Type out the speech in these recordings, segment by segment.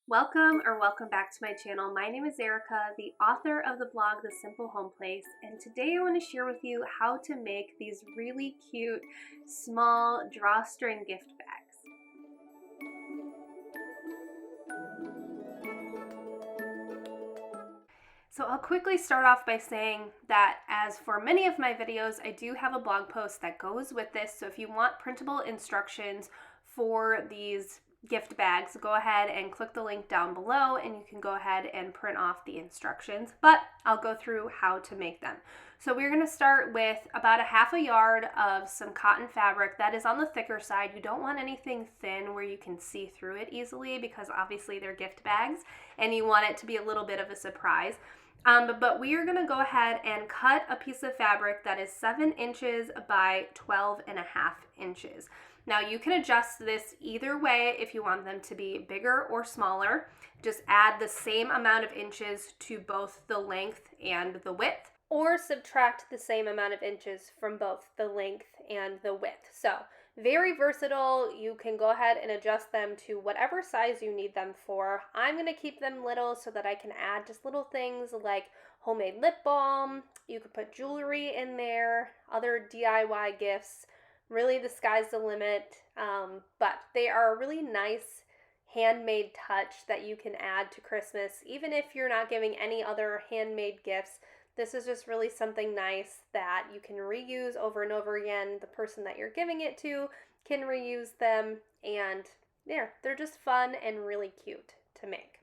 Welcome back to my channel. My name is Erica, the author of the blog The Simple Home Place, and today I want to share with you how to make these really cute small drawstring gift bags. So I'll quickly start off by saying that as for many of my videos, I do have a blog post that goes with this. So if you want printable instructions for these gift bags, go ahead and click the link down below and you can go ahead and print off the instructions, but I'll go through how to make them. So we're going to start with about a half a yard of some cotton fabric that is on the thicker side. You don't want anything thin where you can see through it easily because obviously they're gift bags and you want it to be a little bit of a surprise. But we are going to go ahead and cut a piece of fabric that is 7 inches by 12.5 inches. Now you can adjust this either way if you want them to be bigger or smaller. Just add the same amount of inches to both the length and the width, or subtract the same amount of inches from both the length and the width. So very versatile. You can go ahead and adjust them to whatever size you need them for. I'm going to keep them little so that I can add just little things like homemade lip balm. You could put jewelry in there, other DIY gifts. Really, the sky's the limit, but they are a really nice handmade touch that you can add to Christmas. Even if you're not giving any other handmade gifts, this is just really something nice that you can reuse over and over again. The person that you're giving it to can reuse them, and they're just fun and really cute to make.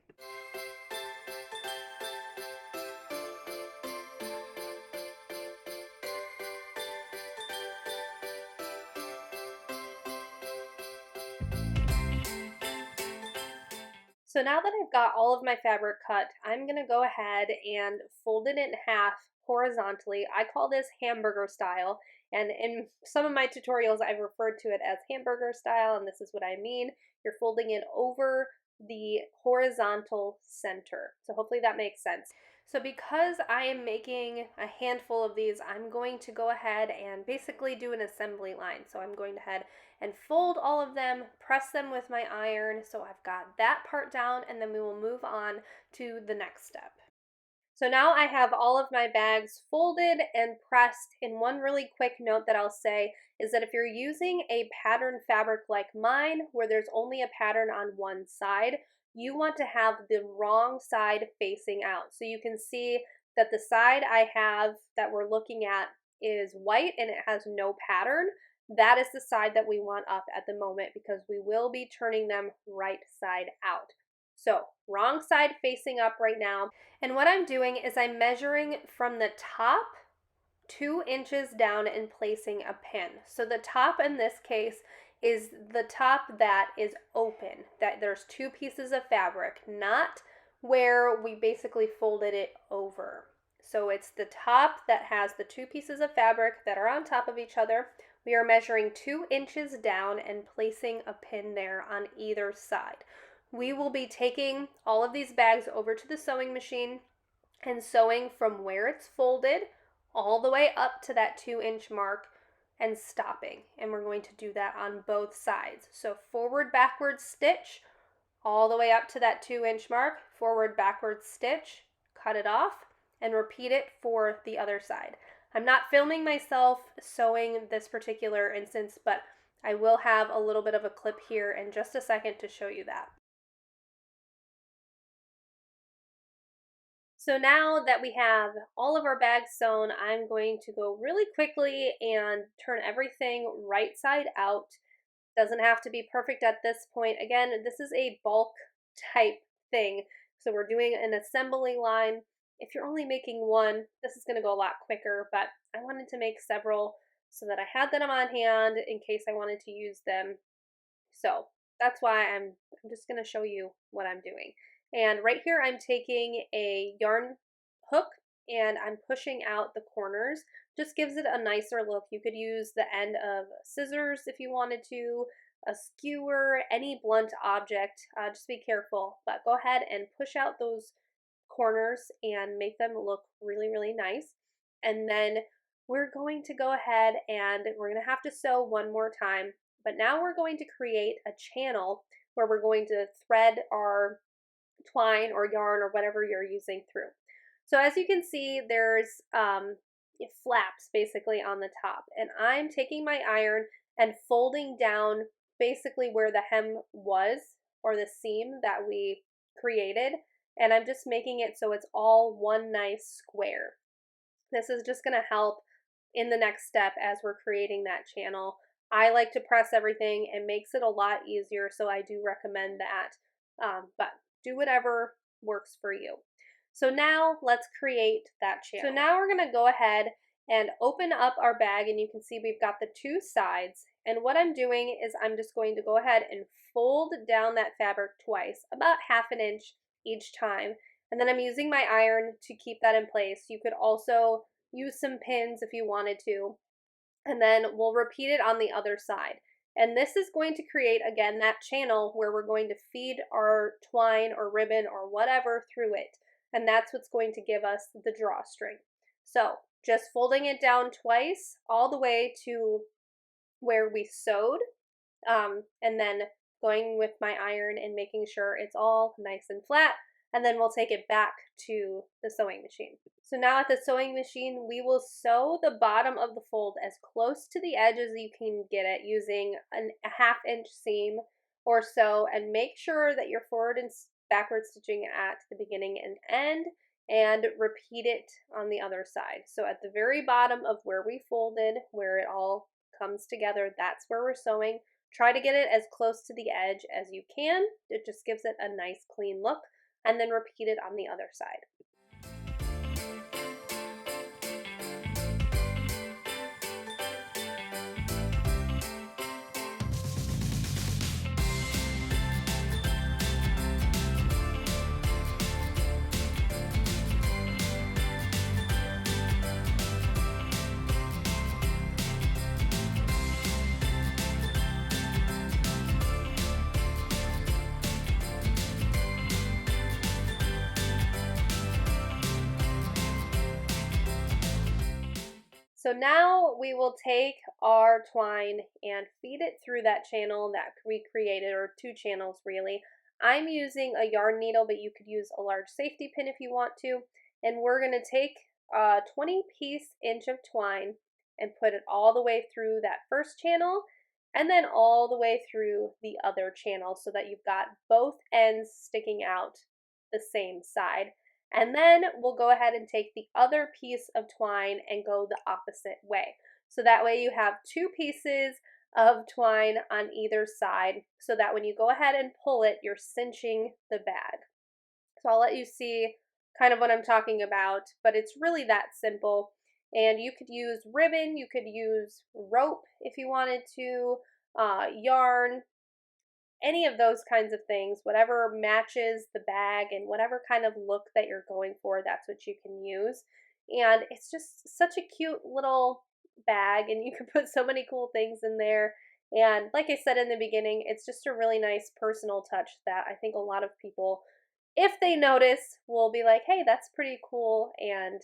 So now that I've got all of my fabric cut, I'm going to go ahead and fold it in half horizontally. I call this hamburger style, and in some of my tutorials I've referred to it as hamburger style, and this is what I mean. You're folding it over the horizontal center. So hopefully that makes sense. So because I am making a handful of these, I'm going to go ahead and basically do an assembly line. So I'm going to head and fold all of them, press them with my iron. So I've got that part down, and then we will move on to the next step. So now I have all of my bags folded and pressed. And one really quick note that I'll say is that if you're using a pattern fabric like mine, where there's only a pattern on one side, you want to have the wrong side facing out. So you can see that the side I have that we're looking at is white and it has no pattern. That is the side that we want up at the moment because we will be turning them right side out. So wrong side facing up right now. And what I'm doing is I'm measuring from the top 2 inches down and placing a pin. So the top in this case is the top that is open, that there's 2 pieces of fabric, not where we basically folded it over. So it's the top that has the 2 pieces of fabric that are on top of each other. We are measuring 2 inches down and placing a pin there on either side. We will be taking all of these bags over to the sewing machine and sewing from where it's folded all the way up to that 2-inch mark and stopping. And we're going to do that on both sides. So forward, backward stitch all the way up to that 2-inch mark, forward, backward stitch, cut it off, and repeat it for the other side. I'm not filming myself sewing this particular instance, but I will have a little bit of a clip here in just a second to show you that. So now that we have all of our bags sewn, I'm going to go really quickly and turn everything right side out. Doesn't have to be perfect at this point. Again, this is a bulk type thing, so we're doing an assembly line. If you're only making one, this is going to go a lot quicker, but I wanted to make several so that I had them on hand in case I wanted to use them. So that's why I'm just going to show you what I'm doing. And right here I'm taking a yarn hook and I'm pushing out the corners. Just gives it a nicer look. You could use the end of scissors if you wanted to, a skewer, any blunt object. Just be careful, but go ahead and push out those corners and make them look really, really nice. And then we're going to go ahead and we're going to have to sew one more time, but now we're going to create a channel where we're going to thread our twine or yarn or whatever you're using through. So as you can see, there's flaps basically on the top, and I'm taking my iron and folding down basically where the hem was, or the seam that we created, and I'm just making it so it's all one nice square. This is just going to help in the next step as we're creating that channel. I like to press everything. It makes it a lot easier, so I do recommend that. But do whatever works for you. So now let's create that channel. So now we're going to go ahead and open up our bag, and you can see we've got the two sides. And what I'm doing is I'm just going to go ahead and fold down that fabric twice, about 1/2 inch each time. And then I'm using my iron to keep that in place. You could also use some pins if you wanted to. And then we'll repeat it on the other side. And this is going to create, again, that channel where we're going to feed our twine or ribbon or whatever through it. And that's what's going to give us the drawstring. So just folding it down twice all the way to where we sewed, and then going with my iron and making sure it's all nice and flat, and then we'll take it back to the sewing machine. So now at the sewing machine, we will sew the bottom of the fold as close to the edge as you can get it using a 1/2 inch seam or so, and make sure that you're forward and backward stitching at the beginning and end, and repeat it on the other side. So at the very bottom of where we folded, where it all comes together, that's where we're sewing. Try to get it as close to the edge as you can. It just gives it a nice clean look, and then repeat it on the other side. So now we will take our twine and feed it through that channel that we created, or two channels really. I'm using a yarn needle, but you could use a large safety pin if you want to. And we're going to take a 20-piece inch of twine and put it all the way through that first channel, and then all the way through the other channel, so that you've got both ends sticking out the same side. And then we'll go ahead and take the other piece of twine and go the opposite way. So that way you have two pieces of twine on either side, so that when you go ahead and pull it, you're cinching the bag. So I'll let you see kind of what I'm talking about, but it's really that simple. And you could use ribbon, you could use rope if you wanted to, yarn, any of those kinds of things, whatever matches the bag and whatever kind of look that you're going for, that's what you can use. And it's just such a cute little bag, and you can put so many cool things in there. And like I said in the beginning, it's just a really nice personal touch that I think a lot of people, if they notice, will be like, hey, that's pretty cool, and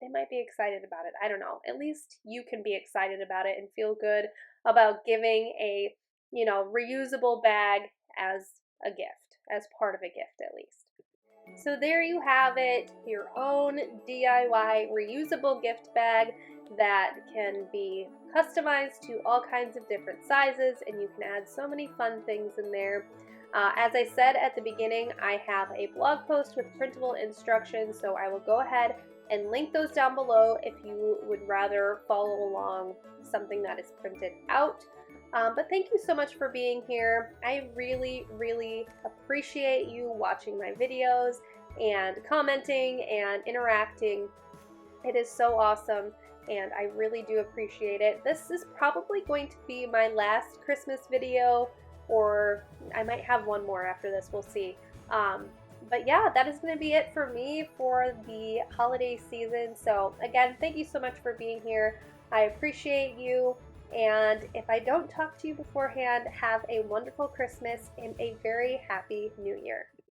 they might be excited about it. I don't know. At least you can be excited about it and feel good about giving a reusable bag as a gift, as part of a gift at least. So there you have it, your own DIY reusable gift bag that can be customized to all kinds of different sizes, and you can add so many fun things in there. As I said at the beginning, I have a blog post with printable instructions, so I will go ahead and link those down below if you would rather follow along something that is printed out. But thank you so much for being here. I really, really appreciate you watching my videos and commenting and interacting. It is so awesome, and I really do appreciate it. This is probably going to be my last Christmas video, or I might have one more after this, we'll see. But yeah, that is going to be it for me for the holiday season. So again, thank you so much for being here. I appreciate you. And if I don't talk to you beforehand, have a wonderful Christmas and a very happy New Year.